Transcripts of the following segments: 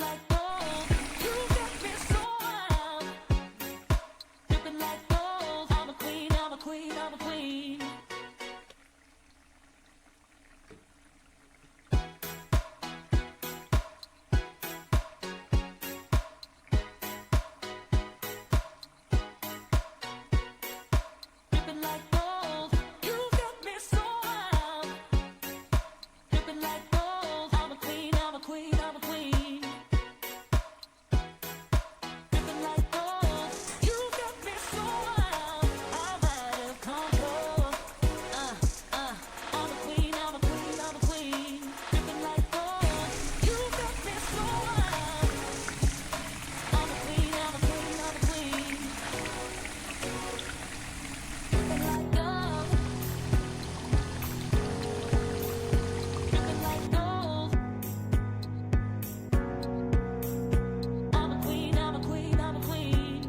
like gold. You got me so wild. Dripping like gold. I'm a queen, I'm a queen, I'm a queen. Dripping like gold. You got me so wild. Dripping like gold. I'm a queen, I'm a queen, I'm a queen. Dripping like gold. You got me so wild. I'm out of control. I'm a queen, I'm a queen, I'm a queen. Dripping like gold. You got me so wild. I'm a queen, I'm a queen, I'm a queen. Dripping like gold. Dripping like gold. I'm a queen, I'm a queen, I'm a queen.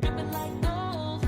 Dripping like gold.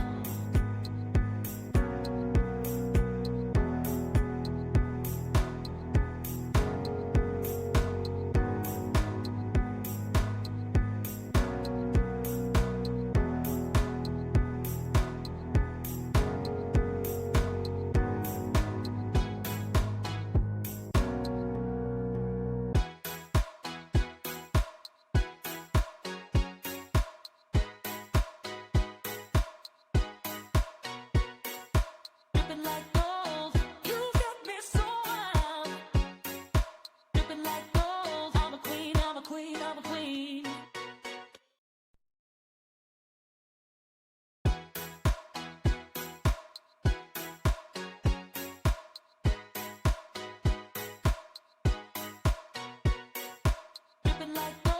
Dripping like gold. You got me so wild. Dripping like gold. I'm a queen, I'm a queen, I'm a queen. Dripping like gold.